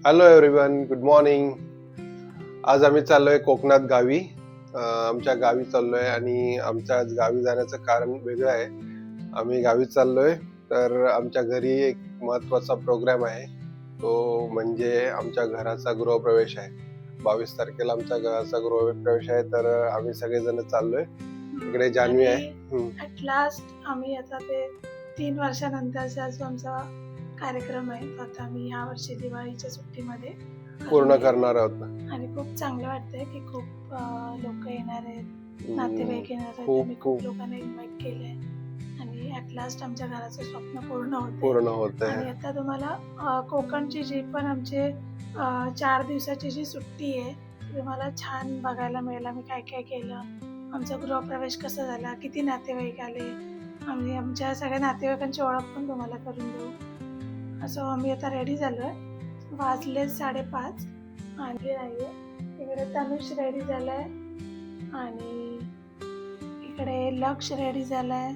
Hello everyone, good morning. आज आम्ही चाललोय कोकणात गावी. आमच्या गावी चाललोय आणि आमच्या आज गावी जाण्याचं कारण वेगळं आहे. आम्ही गावी चाललोय तर आमच्या घरी एक महत्वाचा प्रोग्राम आहे. तो म्हणजे आमच्या घराचा गृहप्रवेश आहे. 22 तारखेला आमच्या घराचा गृहप्रवेश आहे, तर आम्ही सगळेजण चाललोय. इकडे जान्हवी आहे. ऍट लास्ट आम्ही आता ते 3 वर्षानंतरचा जो आमचा कार्यक्रम आहे तो आता आम्ही या वर्षी दिवाळीच्या सुट्टीमध्ये पूर्ण करणार आहोत आणि खूप चांगलं वाटतंय की खूप लोक येणार आहेत, नातेवाईक येणार आहेत. खूप आम्ही खूप लोकांना इन्व्हाइट केलंय आणि ऍट लास्ट आमच्या घराचं स्वप्न पूर्ण होत आणि आहे. आता तुम्हाला कोकणची जी पण आमची 4 दिवसाची जी सुट्टी आहे ती तुम्हाला छान बघायला मिळेल. आम्ही काय काय केलं, आमचा गृहप्रवेश कसा झाला, किती नातेवाईक आले, आम्ही आमच्या सगळ्या नातेवाईकांची ओळख पण तुम्हाला करून देऊ. असं आम्ही आता रेडी झालोय. वाजले 5:30 आणि नाहीये. इकडे तनुष रेडी झालाय आणि इकडे लक्ष रेडी झालाय.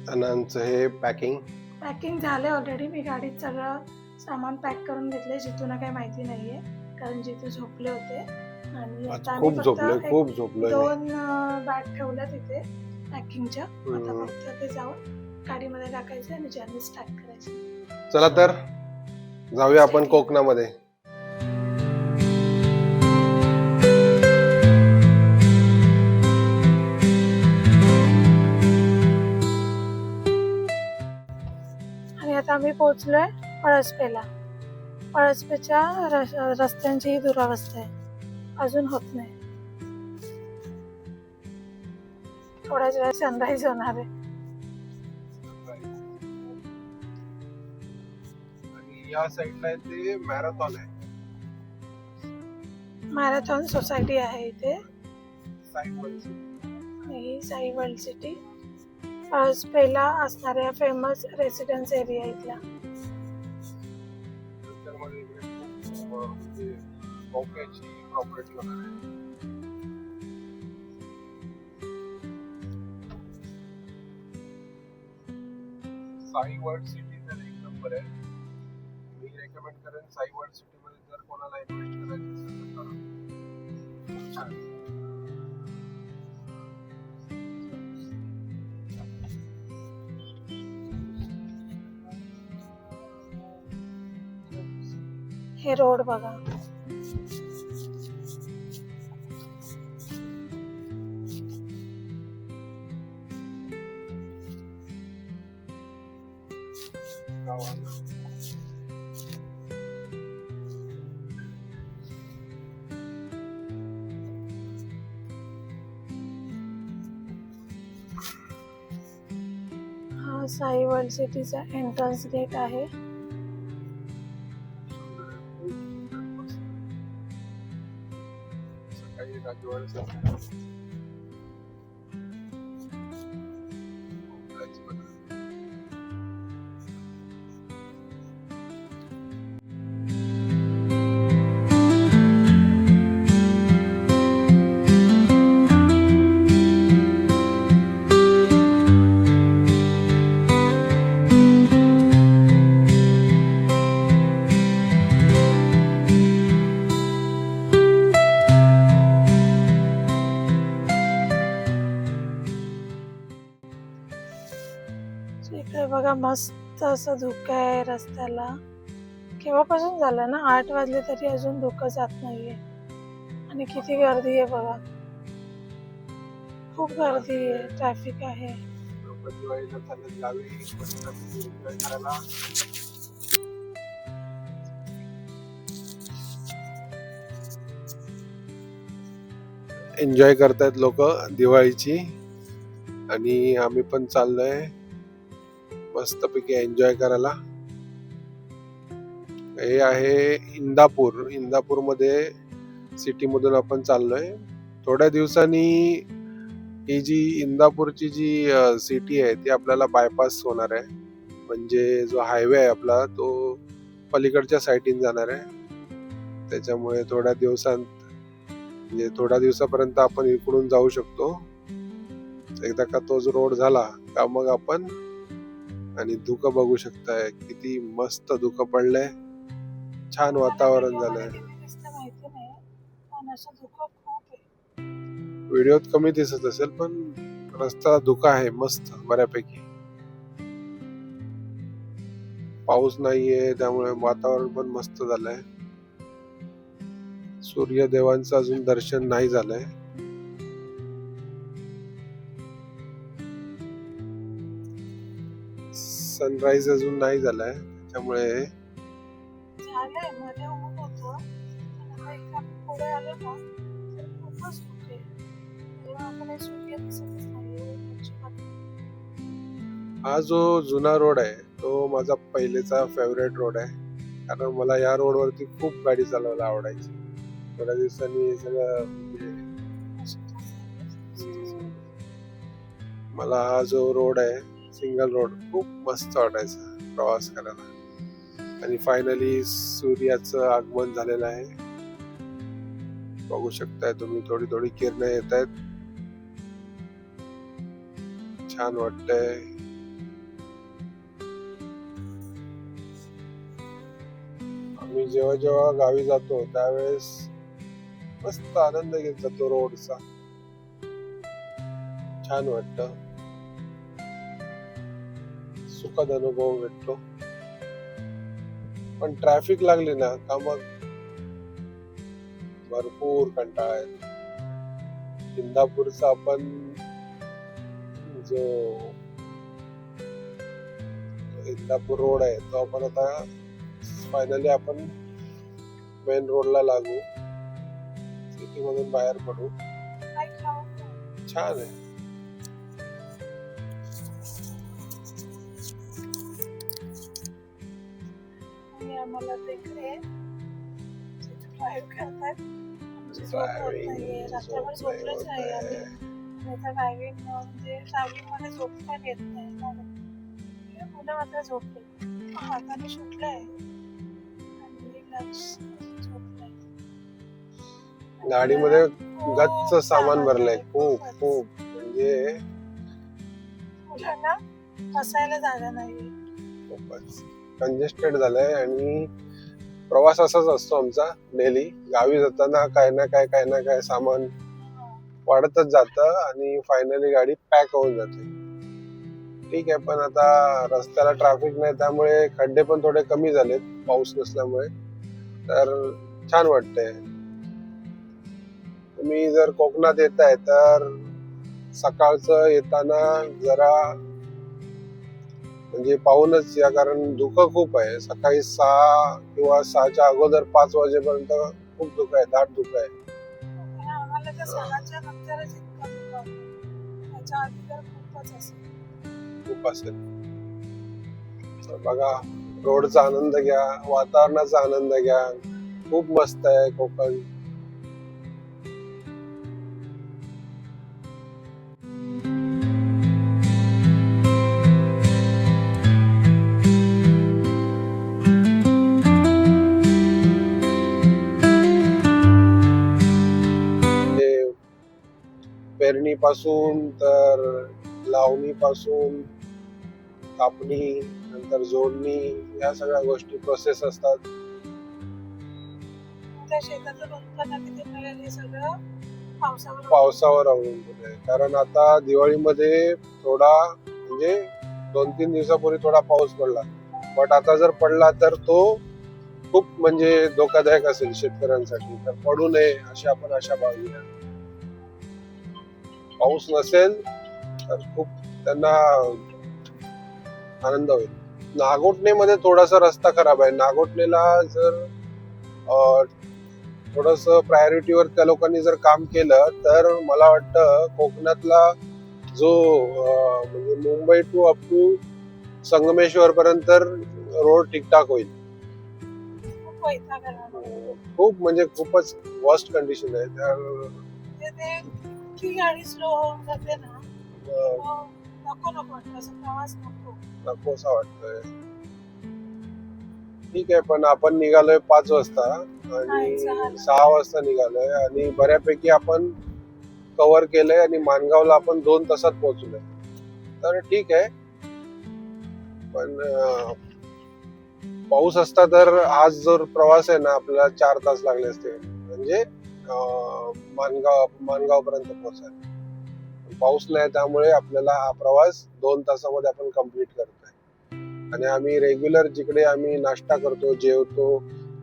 आणि आमचं हे पॅकिंग झालंय ऑलरेडी. मी गाडीत सगळं सामान पॅक करून घेतलंय. जितूला काही माहिती नाहीये कारण जितू झोपले होते आणि आता खूप आम्ही झोपलोय 2 बॅग ठेवल्या तिथे पॅकिंगच्या. आता फक्त ते जाऊन गाडीमध्ये टाकायचं आणि जर्नी स्टार्ट करायची. चला तर जाऊया आपण कोकणामध्ये. आणि आता आम्ही पोहोचलोय पळसपेला. पळसपेच्या रस्त्यांची ही दुरावस्था आहे, अजून होत नाही. थोड्याच वेळात सनराईज होणार आहे. या साईडला ते मॅरेथॉन आहे. मॅरेथॉन सोसायटी आहे इथे. ही साई वर्ल्ड सिटी पळसपेला असणाऱ्या फेमस रेसिडेन्स एरिया इथला. साई वर्ल्ड सिटी तर एक नंबर आहे. मी रेकमेंड करेन साई वर्ल्ड सिटी मध्ये जर कोणाला इन्व्हेस्ट करायचं असेल तर हे रोड बघा. हा साई वर्ल्ड सिटीचा एंट्रन्स गेट आहे. इकडे बघा मस्त असं धुकं आहे रस्त्याला. केव्हापासून झालं ना, 8 वाजले तरी अजून धुकं जात नाहीये. आणि किती गर्दी आहे बघा, खूप गर्दी आहे, ट्रॅफिक आहे. एन्जॉय करतायत लोक दिवाळीची आणि आम्ही पण चाललोय मस्तपैकी एन्जॉय करायला. हे आहे इंदापूर मध्ये सिटी मधून आपण चाललोय. थोड्या दिवसांनी ही जी इंदापूरची जी सिटी आहे ती आपल्याला बायपास होणार आहे. म्हणजे जो हायवे आहे आपला तो पलीकडच्या साईडने जाणार आहे. त्याच्यामुळे थोड्या दिवसापर्यंत आपण इकडून जाऊ शकतो. एकदा का तो रोड झाला का मग आपण आणि धुकं बघू शकताय, किती मस्त धुकं पडलंय. छान वातावरण झालंय. किती दिसतं माहिती नाही, पण असं धुकं खूप आहे. व्हिडिओत कमी दिसत असेल, पण रस्ता धुका आहे मस्त बऱ्यापैकी. पाऊस नाहीये त्यामुळे वातावरण पण मस्त झालंय. सूर्यदेवांचं अजून दर्शन नाही झालंय. सनराइज अजून नाही झालाय, त्यामुळे झालंय मध्ये ऊन होतं, पण आता इथे आपण पुढे आलो ना तर खूपच धुकं आहे. तेव्हा आम्हाला सूर्य दिसतच नाही, ऊन अजिबात नाही. हा जो जुना रोड आहे तो माझा पहिलेचा फेवरेट रोड आहे. कारण मला या रोड वरती खूप गाडी चालवायला आवडायची. थोड्या दिवसांनी हे सगळं मला हा जो रोड आहे सिंगल रोड खूप मस्त वाटायचा प्रवास करायला. आणि फायनली सूर्याचं आगमन झालेलं आहे. बघू शकताय तुम्ही, थोडी थोडी किरणं येत आहेत. छान वाटतंय. आम्ही जेव्हा जेव्हा गावी जातो त्यावेळेस मस्त आनंद घेत जातो रोडचा. छान वाटतं, सुखद अनुभव भेटतो. पण ट्रॅफिक लागली ना का मग भरपूर कंटाळा येतो. इंदापूरचा आपण जो इंदापूर रोड आहे तो आपण आता फायनली आपण मेन रोडला लागू, सिटी मधून बाहेर पडू. काय खाऊ? छान आहे. आणि आम्हाला तिकडे ड्राईव्ह करतात, आमची झोप होत नाहीये, रात्रभर झोपलोच नाही आम्ही. आता ड्रायव्हिंग म्हणजे ड्रायव्हिंग मध्ये झोप पण येत नाही. मुलं मात्र झोपले, हाताने सुटलंय आणि लक्ष झोपलंय. गाडीमध्ये गच्च सामान भरलंय खूप खूप. म्हणजे मुलांना बसायला जागा नाही. खूपच कंजेस्टेड झालंय. आणि प्रवास असाच असतो आमचा डेली. गावी जाताना काय ना काय सामान वाढतच जातं आणि फायनली गाडी पॅक होऊन जाते. ठीक आहे, पण आता रस्त्याला ट्रॅफिक नाही त्यामुळे खड्डे पण थोडे कमी झालेत पाऊस नसल्यामुळे, तर छान वाटतंय. तुम्ही जर कोकणात येताय तर सकाळचं येताना जरा म्हणजे पाहूनच या, कारण धुकं खूप आहे. सकाळी 6 किंवा 6च्या अगोदर 5 वाजेपर्यंत खूप धुकं आहे, दाट धुकं आहे. आम्हाला तर 6च्या नंतरच इतकं धुकं होतं. त्याच्या आधी तर खूपच असेल. खूप असेल. तर बघा, रोडचा आनंद घ्या, वातावरणाचा आनंद घ्या. खूप मस्त आहे कोकण. पेरणी पासून तर लावणी पासून कापणी नंतर जोडणी, या सगळ्या गोष्टी प्रोसेस असतात. त्या शेतातून उत्पन्न किती मिळेल हे सगळं पावसावर अवलंबून आहे. कारण आता दिवाळीमध्ये थोडा म्हणजे 2-3 दिवसापूर्वी थोडा पाऊस पडला, बट आता जर पडला तर तो खूप म्हणजे धोकादायक असेल शेतकऱ्यांसाठी. तर पडू नये अशी आपण आशा बाळगूया. पाऊस नसेल तर खूप त्यांना आनंद होईल. नागोठणेमध्ये थोडासा रस्ता खराब आहे. नागोठणेला जर थोडस प्रायोरिटीवर त्या लोकांनी जर काम केलं तर मला वाटतं कोकणातला जो म्हणजे Mumbai to up to Sangameshwar पर्यंत रोड ठीकठाक होईल. खूप म्हणजे खूपच वर्स्ट कंडिशन आहे. तर ती गाडी स्लो होऊन जाते ना, नको वाटतं असं प्रवास, नको असं वाटतंय. ठीक आहे, पण आपण निघालोय 5 वाजता आणि 6 वाजता निघालोय आणि बऱ्यापैकी आपण कव्हर केलंय आणि माणगावला आपण 2 तासात पोहोचलोय. तर ठीक आहे, पण पाऊस असता तर आज जो प्रवास आहे ना आपल्याला 4 तास लागले असते, म्हणजे मानगाव पर्यंत पोहोचायला. पाऊस नाही त्यामुळे आपल्याला हा प्रवास 2 तासामध्ये आपण कम्प्लीट करतोय. आणि आम्ही रेग्युलर जिकडे आम्ही नाश्ता करतो, जेवतो,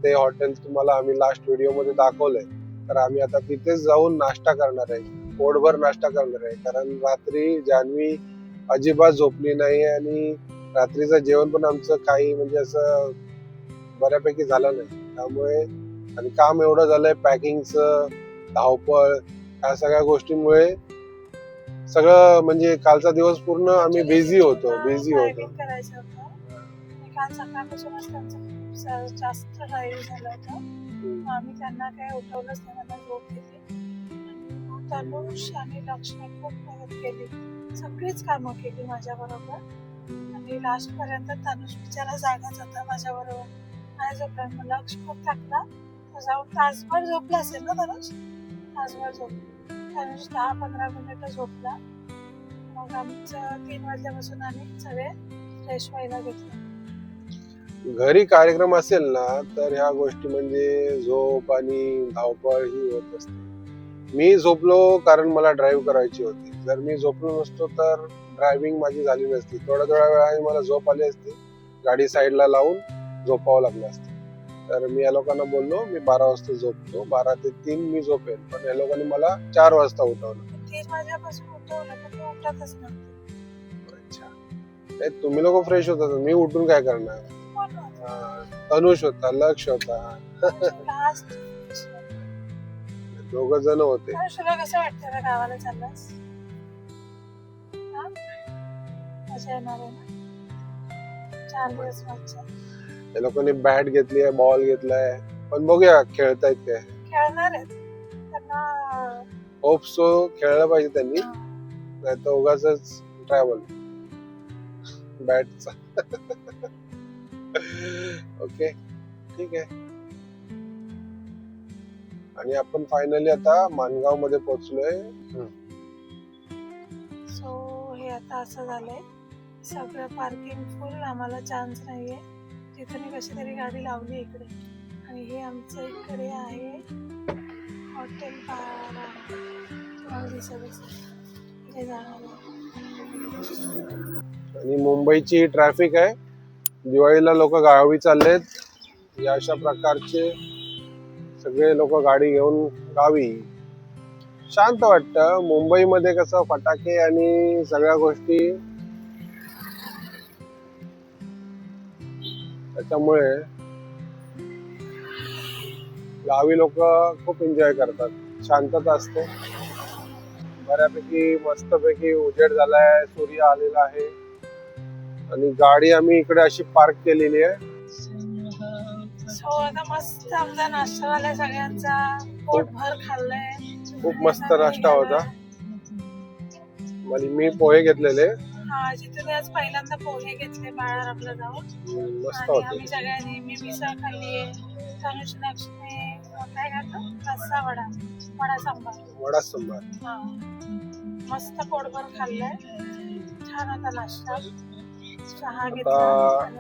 ते हॉटेल तुम्हाला आम्ही लास्ट व्हिडिओ मध्ये दाखवलंय. तर आम्ही आता तिथेच जाऊन नाश्ता करणार आहे, पोटभर नाश्ता करणार आहे. कारण रात्री जान्हवी अजिबात झोपली नाही आणि रात्रीचं जेवण पण आमचं काही म्हणजे असं बऱ्यापैकी झालं नाही. त्यामुळे आणि काम एवढं झालंय, पॅकिंगचं धावपळ, ह्या सगळ्या गोष्टींमुळे सगळं म्हणजे कालचा दिवस पूर्ण आम्ही बिझी होतो. ड्रायव्हिंग करायचं होतं. काल सकाळपासूनच त्यांचं जास्त ड्राईव्ह झालं होतं. आम्ही त्यांना काय उठवलंच नाही, त्यांना झोप दिली. तनुष आणि लक्ष्मी खूप मदत केली, सगळीच कामं केली माझ्या बरोबर. आणि लास्ट पर्यंत तनुष बिचारा जागाच होता माझ्या बरोबर, नाही झोपला. मग लक्ष खूप टाकला, जाऊन तासभर झोपला असेल ना तनुष, तासभर झोपला. तनुष 10-15 मिनिटं झोपला. मग आमचं 3 वाजल्यापासून आम्ही सगळे फ्रेश व्हायला घेतलं. घरी कार्यक्रम असेल ना तर ह्या गोष्टी म्हणजे झोप आणि धावपळ ही होत असते. मी झोपलो कारण मला ड्राईव्ह करायची होती. जर मी झोपलो नसतो तर ड्रायव्हिंग माझी झाली नसती. थोड्या वेळाने मला झोप आली असती, गाडी साईडला लावून झोपावं लागलं असतं. तर मी या लोकांना बोललो मी 12 वाजता झोपतो, 12 ते 3 मी झोपेन. पण या लोकांनी मला 4 वाजता उठवलं. 3 वाजल्यापासून उठवलं पण मी उठतच नव्हते. अच्छा, नाही तुम्ही लोक फ्रेश होता, मी उठून काय करणार. कोण होतं? तनुष होता, लक्ष होता, Last. दोघ जण होते. तुला कसं वाटतं ना गावाला चाललास? मजा येणार आहे ना 4 दिवस मज्जा. या लोकांनी बॅट घेतली आहे, बॉल घेतलाय, पण बघूया खेळतायत काय. खेळणार आहेत त्यांना. होप सो खेळलं पाहिजे त्यांनी, नाही तर उगाचच ट्रॅव्हल बॅटचा. ओके ठीक आहे. आणि आपण फायनली आता मानगाव मध्ये पोहोचलोय. सो हे आता असं झालंय, सगळं पार्किंग फुल, आम्हाला चान्स नाहीये. तिथे मी कशी तरी गाडी लावली इकडे. आणि हे आमचं इकडे आहे हॉटेल बारा, तुम्हाला दिसत असेल हे जाणार. आणि मुंबईची ट्रॅफिक आहे. दिवाळीला लोक गावी चाललेत, या अशा प्रकारचे सगळे लोक गाडी घेऊन गावी. शांत वाटतं मुंबईमध्ये, कसं फटाके आणि सगळ्या गोष्टी, त्याच्यामुळे गावी लोक खूप एन्जॉय करतात. शांतता असते, बऱ्यापैकी मस्तपैकी उजेड झालाय, सूर्य आलेला आहे. आणि गाडी आम्ही इकडे अशी पार्क केलेली आहे. सो आता मस्त आमचा नाश्ता झालाय, सगळ्यांचा पोटभर खाल्लंय. खूप मस्त नाश्ता होता. मी पोहे घेतलेले. हा, जिथे आज पहिल्यांदा पोहे घेतले बाळारामला जाऊन. मस्त आणि होते. आम्ही सगळ्यांनी, मी मिसळ खाल्ली, तनुष लक्ष्मी काय खातो, रस्सा वडा सांबार. हा, मस्त पोटभर खाल्लंय, छान होता नाश्ता. चहा घेतला.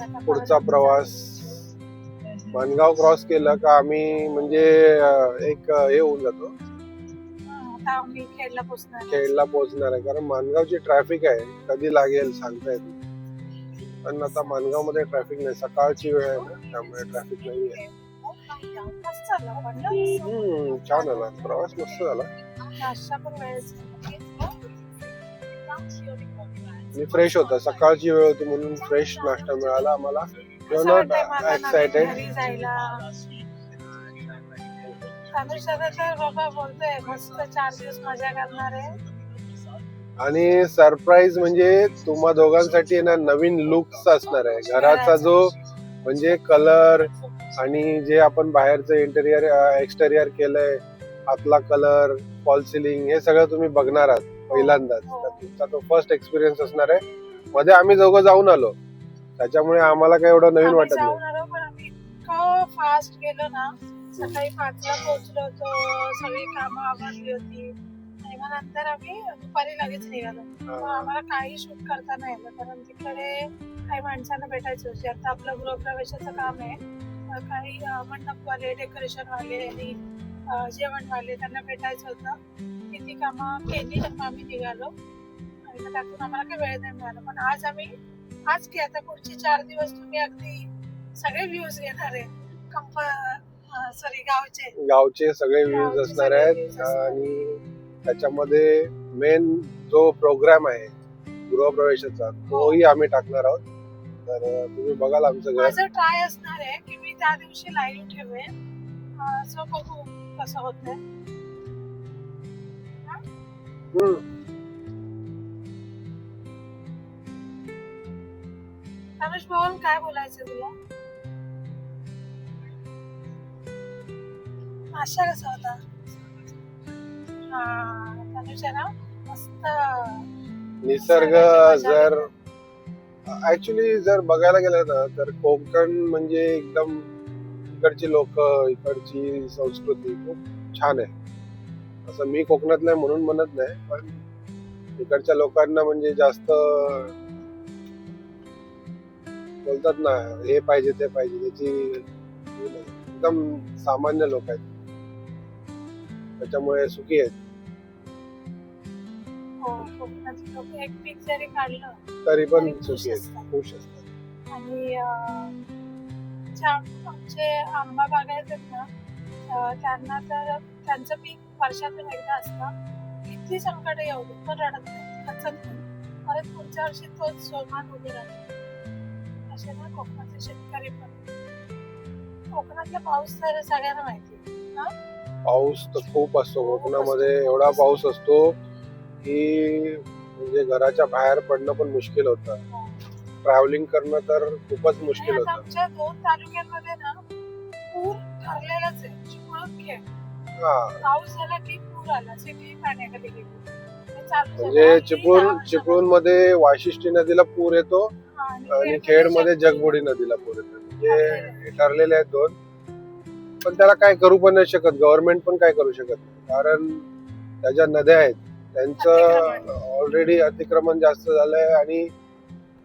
आता पुढचा प्रवास मानगाव क्रॉस केलं का आम्ही म्हणजे एक हे होऊन जातो, आता आम्ही खेडला पोहोचणार आहे. कारण मानगावची ट्रॅफिक आहे, कधी लागेल सांगता येत नाही. पण आता मानगाव मध्ये ट्रॅफिक नाही, सकाळची वेळ आहे ना, त्यामुळे ट्रॅफिक नाही आहे. छान झाला प्रवास, मस्त झाला. नाश्ता पण वेळेचा. मी फ्रेश होता, सकाळची वेळ होती म्हणून फ्रेश नाश्ता मिळाला आम्हाला. एक्साइटेड. बाबा बोलतोय मस्त 4 दिवस मजा करणार आहे. आणि सरप्राईज म्हणजे तुम्हा दोघांसाठी ना नवीन लुक्स असणार आहे. घराचा जो म्हणजे कलर आणि जे आपण बाहेरचं इंटेरियर एक्सटेरियर केलंय, आतला कलर, फॉल सिलिंग, हे सगळं तुम्ही बघणार आहात पहिल्यांदाच. तर तुमचा तो फर्स्ट एक्सपिरियन्स असणार आहे. मध्ये आम्ही दोघं जाऊन आलो, त्याच्यामुळे आम्हाला काही एवढं नवीन वाटत नाही. पण आम्ही इतकं फास्ट गेलो ना, सकाळी 5ला पोहोचलो होतो, सगळी कामं आवरली होती. आणि मग नंतर आम्ही दुपारी लगेच निघालो. आम्हाला काही शूट करता नाही आलं, कारण तिकडे काही माणसांना भेटायचं होते. आता आपलं गृहप्रवेशाचं काम आहे, काही मंडपवाले, डेकोरेशनवाले आणि जेवणवाले त्यांना भेटायचं होतं. किती कामं केली मग आम्ही निघालो आणि मग त्यातून आम्हाला काही वेळ नाही मिळाला. पण आज की आता पुढचे 4 दिवस तुम्ही अगदी सगळे व्ह्यूज घेणार आहे. गावचे सगळे व्ह्यूज गावचे असणार सगळे आहेत. views असणार. आणि त्याच्यामध्ये मेन जो प्रोग्राम आहे गृहप्रवेशाचा तोही आम्ही टाकणार आहोत. तर तुम्ही बघाल आमचं घर. माझं ट्राय असणार आहे की मी त्या दिवशी लाईव्ह ठेवेन. सो बघू कसं होतंय. अनुष बोल, काय बोलायचं तुला? नाश्ता कसा होता? अनुष आहे ना मस्त. निसर्ग जर ऍक्च्युली जर बघायला गेलं ना तर कोकण म्हणजे एकदम इकडची लोक, इकडची संस्कृती खूप छान आहे. असं मी कोकणातलं आहे म्हणून म्हणत नाही, पण इकडच्या लोकांना म्हणजे जास्त बोलतात ना हे पाहिजे ते पाहिजे त्याची एकदम सामान्य लोक आहेत, त्याच्यामुळे सुखी आहेत. हो, कोकणातली लोक एक पीक जरी काढलं तरी पण तरी खुश सुखी आहेत, असतात. खुश असतात. आणि आमचे आंबा बागायत आहेत ना, त्यांना तर त्यांचं पीक वर्षातून एकदा असतं. किती संकट येऊ दे पण रडत नाही, खचत नाही. परत पुढच्या वर्षी तोच जोमान उभे राहतो. असे ना कोकणातले शेतकरी पण. कोकणातला पाऊस तर सगळ्यांना माहिती ना. पाऊस तर खूप असतो कोकणामध्ये. एवढा पाऊस असतो की म्हणजे घराच्या बाहेर पडणं पण मुश्किल होतं. ट्रॅव्हलिंग करणं तर खूपच मुश्किल आणि आता होतं. आमच्या 2 तालुक्यांमध्ये ना पूर ठरलेलाच आहे. चिपळूण खेड. पाऊस झाला की पूर आला, सगळी पाण्याखाली गेली. हे चालू झालं. म्हणजे आणि चिपळूण मध्ये वाशिष्ठी नदीला पूर येतो आणि खेड मध्ये जगबुडी नदीला पूर येतो. म्हणजे हे ठरलेले आहेत दोन. पण त्याला काय करू पण नाही शकत, गव्हर्नमेंट पण काय करू शकत नाही, कारण त्या ज्या नद्या आहेत त्यांचं ऑलरेडी अतिक्रमण जास्त झालंय आणि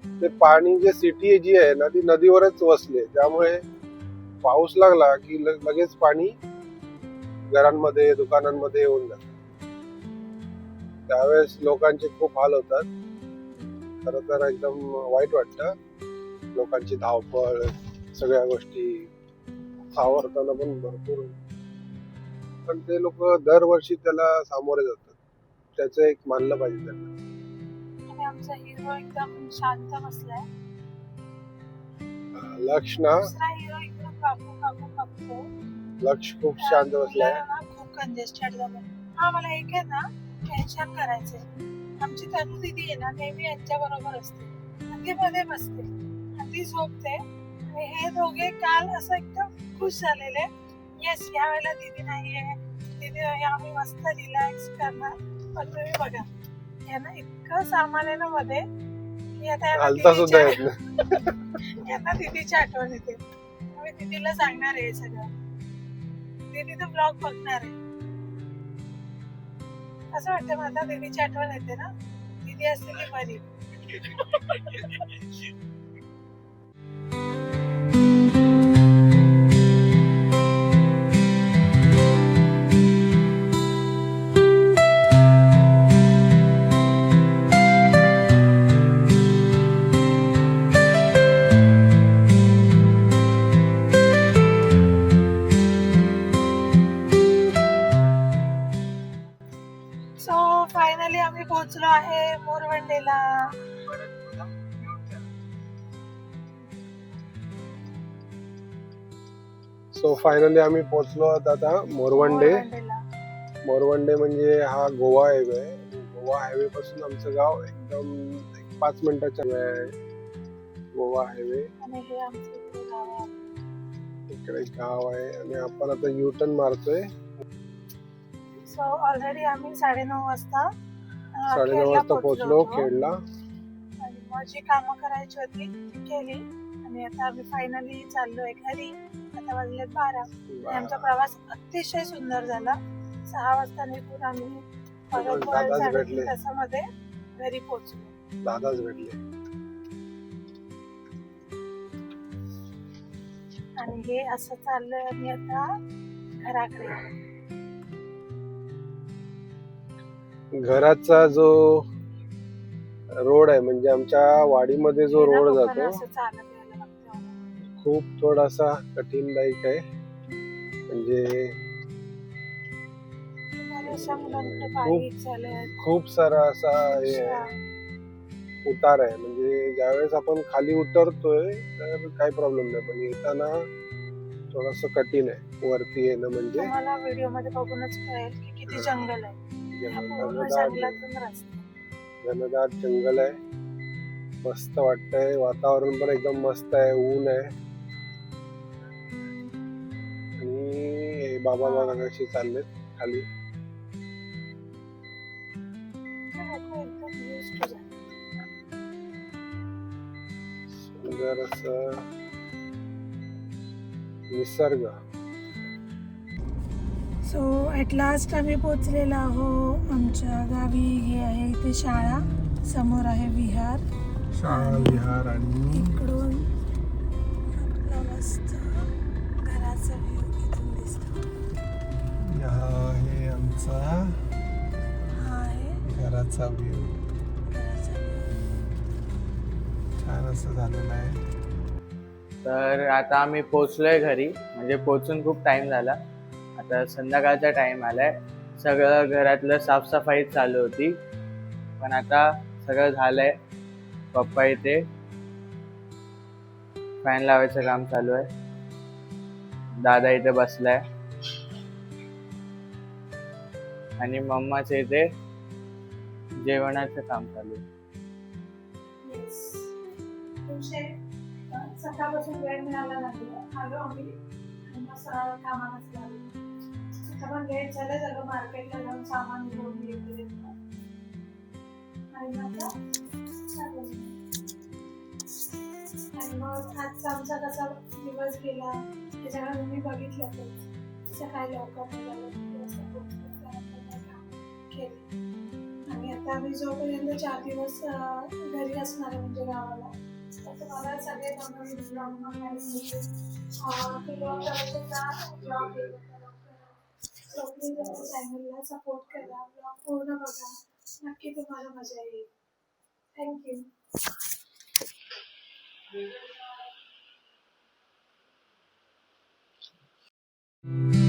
ते पाणी जे सिटी जी आहे ना ती नदीवरच वसले, त्यामुळे पाऊस लागला की लगेच पाणी घरांमध्ये, दुकानांमध्ये येऊन जातं. त्यावेळेस लोकांचे खूप हाल होतात. खर तर एकदम वाईट वाटतं. लोकांची धावपळ, सगळ्या गोष्टी सावरताना पण भरपूर, पण ते लोक दरवर्षी त्याला सामोरे जातात. त्याचं एक मानलं पाहिजे त्यांना. आणि आमचा हिरो एकदम शांत बसलाय. लक्ष ना, दुसरा हिरो एकदम कापू. लक्ष खूप शांत बसलाय. खूप कंजेस्टेड झालं. मला एक आहे ना टेन्शन करायचंय. आमची तनु दीदी आहे ना नेहमी यांच्या बरोबर असते, ती मध्ये बसते आणि ती झोपते. आणि हे दोघे काल असं एकदम खुश झालेले. येस, या वेळेला दीदी नाहीये, दीदी आम्ही मस्त रिलॅक्स करणार. पण तुम्ही बघा यांना इतकं सामान आहे ना मध्ये की आता हालता सुद्धा येत यांना दीदीची आठवण येते. मी दीदीला सांगणार आहे हे सगळं. दीदी तर ब्लॉग बघणार आहे. असं वाटतं मला दीदीची आठवण येते ना, दीदी असते की बरी. सो फायनली आम्ही पोहोचलो आहे मोरवंडेला. सो फायनली आम्ही पोहोचलो आहोत आता मोरवंडे. मोरवंडे म्हणजे हा गोवा हायवे आहे. गोवा हायवे पासून आमचं गाव एकदम 5 मिनिटाच्या आहे. गोवा हायवे आणि हे आमचं गाव आहे. इकडे गाव आहे आणि आपण आता यू टर्न मारतोय. सो ऑलरेडी आम्ही 9:30 वाजता 9:30 वाजता पोहोचलो खेडला. आणि मग जी कामं करायची होती ती केली आणि आता आम्ही फायनली चाललोय घरी. आता वाजले 12. आमचा प्रवास अतिशय सुंदर झाला. 6 वाजता निघून आम्ही दादाच भेटले. 3 तासामध्ये घरी पोहोचलो. दादाच भेटले. हे असं चाललंय आणि आता घराकडे. घराचा जो रोड आहे म्हणजे आमच्या वाडीमध्ये जो हे ना रोड लोकांना जातो असं चालत यायला लागतं. खूप थोडासा कठीणदायक आहे. म्हणजे बऱ्याचशा मुलांकडे खूप बाईक झाल्या. खूप सारा असा हे आहे, उतार आहे. म्हणजे ज्यावेळेस आपण खाली उतरतोय तर काही प्रॉब्लेम नाही, पण येताना थोडस कठीण आहे वरती येणं. म्हणजे तुम्हाला व्हिडिओ मध्ये बघूनच कळेल की किती जंगल आहे. हा पूर्ण घनदाट जंगलातून रस्ता. घनदाट जंगल आहे. मस्त वाटतंय, वातावरण पण एकदम मस्त आहे, ऊन आहे. आणि हे बाबा बघा कशी चाललेत खाली. सुंदर असं निसर्ग. सो ॲट लास्ट आम्ही पोचलेलो आहो आमच्या गावी. हे आहे इथे शाळा, समोर आहे विहार, शाळा विहार आणि इकडून आपला मस्त घराचा व्ह्यू इथून दिसतो. हा आहे आमचा हा आहे घराचा व्ह्यू. घराचा व्ह्यू. छान असं झालेलं आहे. तर आता आम्ही पोचलोय घरी, म्हणजे पोचून खूप टाइम झाला. आता संध्याकाळचा टाइम आलाय. सगळं घरातलं साफसफाई चालू होती, पण आता सगळं झालंय. पप्पा इथे फॅन लावायचं काम चालू आहे. दादा इथे बसलाय आणि मम्माच्या इथे जेवणाचं काम चालू आहे. सकाळपासून वेळ मिळाला नाही, आलो आम्ही आणि मग सरळ कामालाच लागलो. आता पण लेट झालं मार्केटला जाऊन सामान घेऊन येते आणि आता चालू. आणि मग आजचा आमचा कसा दिवस गेला त्याच्याकडे तुम्ही बघितलं. सकाळी लवकर निघालो, केले. आणि आता आम्ही जोपर्यंत 4 दिवस घरी असणार आहे म्हणजे गावाला, तर मला सगळे नवीन ब्लॉग बघायला चॅनलला सपोर्ट करा, ब्लॉग पूर्ण बघा, नक्की तुम्हाला मजा येईल. थँक्यू. Mm-hmm.